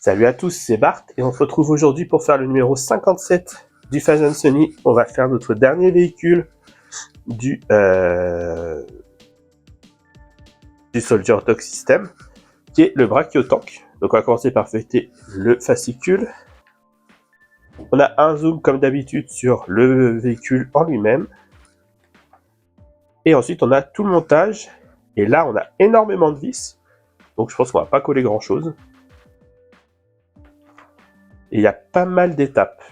Salut à tous, c'est Bart et on se retrouve aujourd'hui pour faire le numéro 57 du Phase & Sony. On va faire notre dernier véhicule du Soldier Dog System, qui est le Brachiotank. Donc on va commencer par feuilleter le fascicule. On a un zoom comme d'habitude sur le véhicule en lui-même. Et ensuite on a tout le montage. Et là on a énormément de vis. Donc je pense qu'on va pas coller grand chose. Et il y a pas mal d'étapes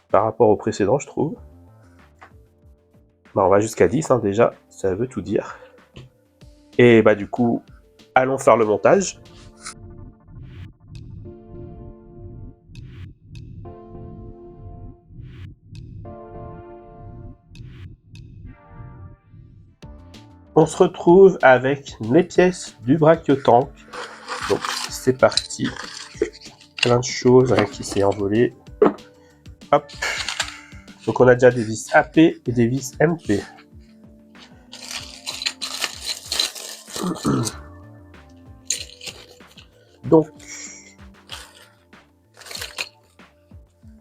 par rapport au précédent, je trouve. On va jusqu'à 10 déjà, ça veut tout dire. Et du coup, allons faire le montage. On se retrouve avec les pièces du Brachiotank. Donc c'est parti. Plein de choses qui s'est envolé. Hop. Donc on a déjà des vis AP et des vis MP. Donc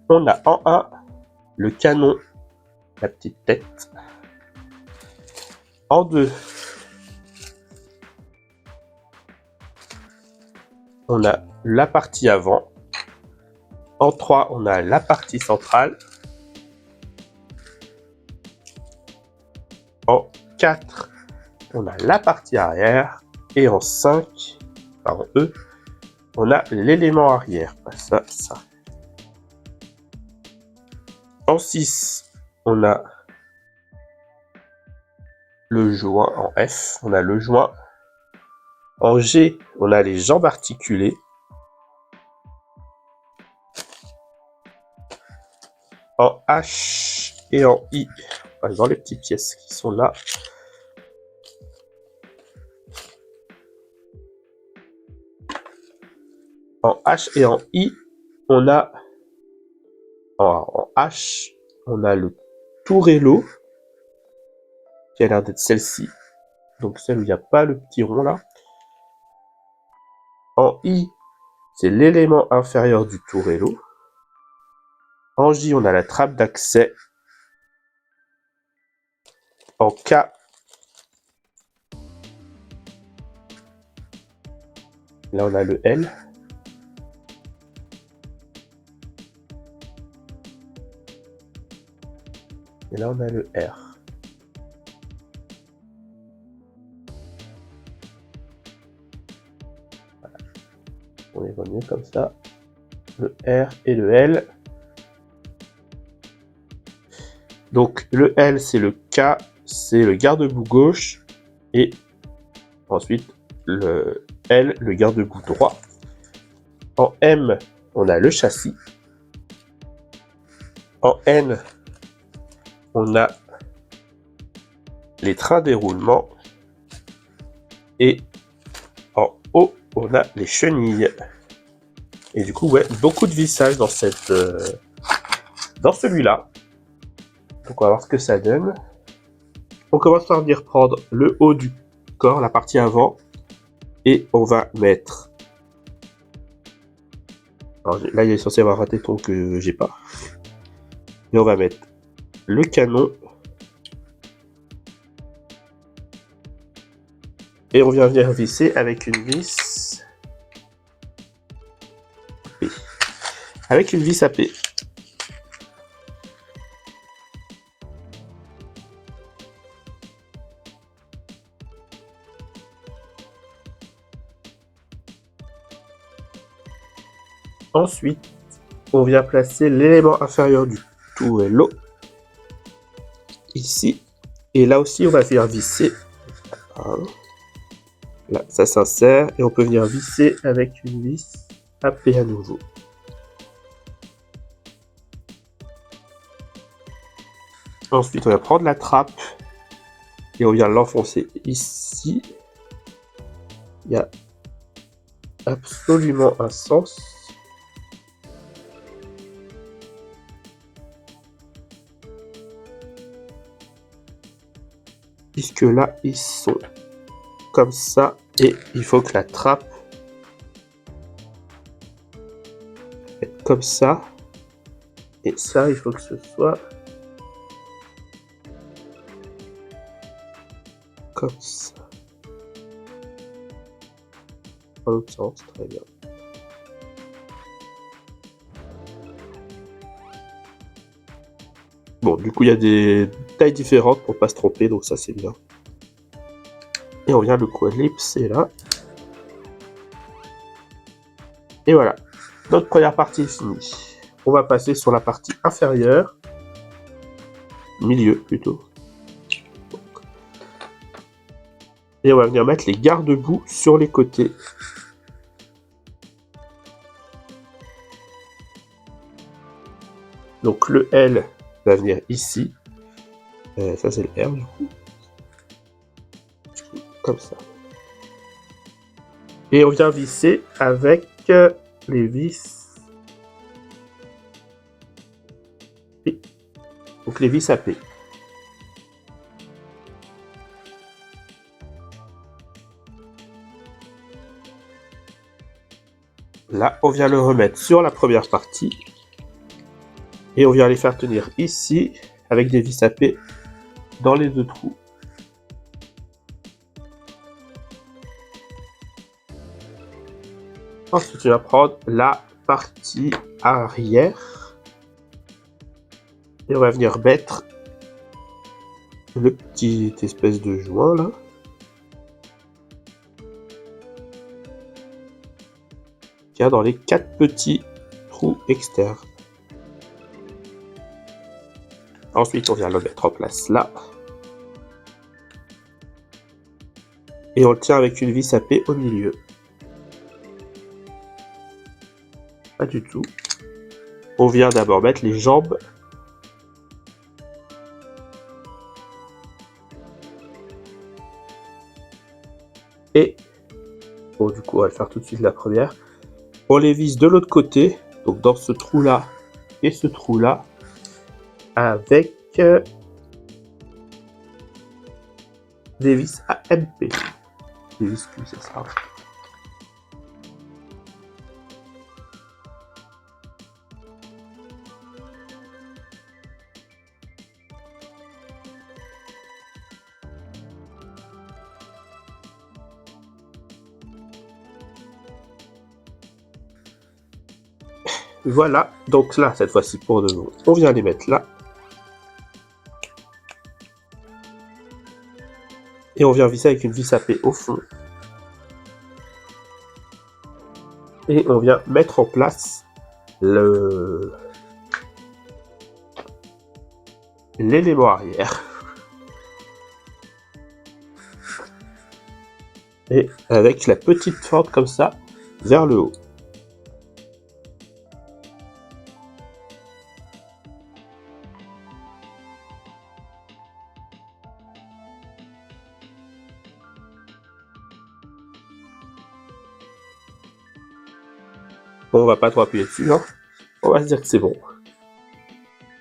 on a en 1 le canon, la petite tête. En 2, on a la partie avant. En 3, on a la partie centrale. En 4, on a la partie arrière. Et en 5, pardon, on a l'élément arrière. Ça. En 6, on a le joint en F. On a le joint. En G, on a les jambes articulées. En H et en I, on va dans les petites pièces qui sont là. En H et en I, on a en H, on a le tourello qui a l'air d'être celle-ci. Donc celle où il n'y a pas le petit rond là. En I, c'est l'élément inférieur du tourello. En J, on a la trappe d'accès. En K, là on a le L. Et là on a le R. Voilà. On les voit mieux comme ça. Le R et le L. Donc le L c'est le K, c'est le garde-boue gauche. Et ensuite le L, le garde-boue droit. En M, on a le châssis. En N, on a les trains d'éroulement. Et en O, on a les chenilles. Et du coup, beaucoup de vissage dans celui-là. Donc on va voir ce que ça donne. On commence par venir prendre le haut du corps, la partie avant. Et on va mettre... Alors là, il est censé avoir un téton que j'ai pas. Et on va mettre le canon. Et on vient venir visser avec une vis AP. Avec une vis AP. Ensuite, on vient placer l'élément inférieur du tourello ici. Et là aussi, on va venir visser. Là, ça s'insère et on peut venir visser avec une vis AP à nouveau. Ensuite, on va prendre la trappe et on vient l'enfoncer ici. Il y a absolument un sens. Puisque là, ils sont comme ça et il faut que la trappe comme ça. Et ça, il faut que ce soit comme ça. Dans l'autre sens, très bien. Bon, du coup, il y a des tailles différentes pour pas se tromper, donc ça, c'est bien. Et on vient le collapser là. Et voilà, notre première partie est finie. On va passer sur la partie inférieure, milieu plutôt. Et on va venir mettre les garde-boue sur les côtés. Donc le L va venir ici. Ça c'est le R du coup. Comme ça. Et on vient visser avec les vis P. Donc les vis à P. Là, on vient le remettre sur la première partie. Et on vient les faire tenir ici avec des vis à P dans les deux trous. Ensuite, tu vas prendre la partie arrière et on va venir mettre le petit espèce de joint là. Qu'il y a dans les 4 petits trous externes. Ensuite, on vient le mettre en place là. Et on le tient avec une vis à P au milieu. Pas du tout. On vient d'abord mettre les jambes. Et bon, du coup, on va le faire tout de suite la première. On les vise de l'autre côté, donc dans ce trou-là et ce trou-là, avec des vis AMP. Des vis Q, c'est ça. Voilà, donc là, cette fois-ci, pour de bon, on vient les mettre là. Et on vient visser avec une vis à P au fond. Et on vient mettre en place l'élément arrière. Et avec la petite fente comme ça, vers le haut. Bon, on va pas trop appuyer dessus, hein. On va se dire que c'est bon.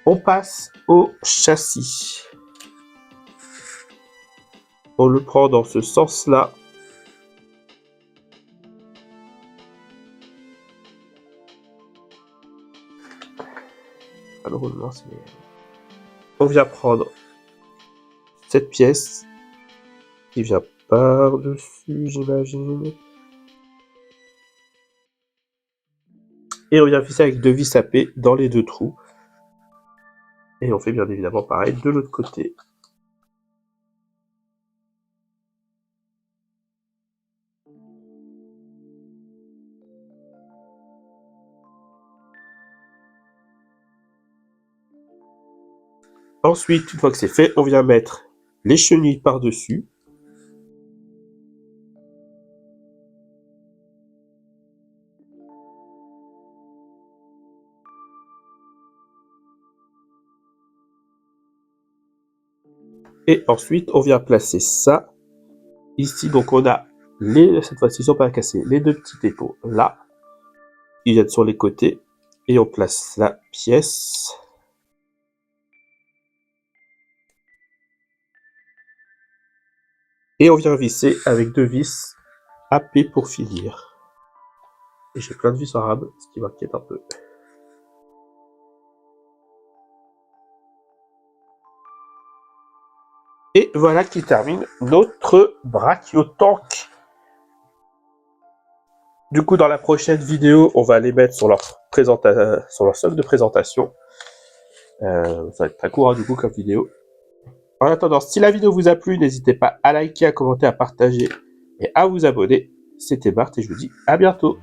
On passe au châssis. On le prend dans ce sens-là. Pas de roulement, c'est... On vient prendre cette pièce qui vient par-dessus, j'imagine. Et on vient fisser avec 2 vis à P dans les 2 trous. Et on fait bien évidemment pareil de l'autre côté. Ensuite, une fois que c'est fait, on vient mettre les chenilles par-dessus. Et ensuite, on vient placer ça ici. Donc on a cette fois-ci, ils sont pas cassés, les 2 petits étaux là. Ils viennent sur les côtés. Et on place la pièce. Et on vient visser avec 2 vis AP pour finir. Et j'ai plein de vis en rab, ce qui m'inquiète un peu. voilà qui termine notre Brachiotank. Du coup, dans la prochaine vidéo, on va les mettre sur leur socle de présentation. Ça va être très court, hein, du coup, comme vidéo. En attendant, si la vidéo vous a plu, n'hésitez pas à liker, à commenter, à partager et à vous abonner. C'était Bart et je vous dis à bientôt.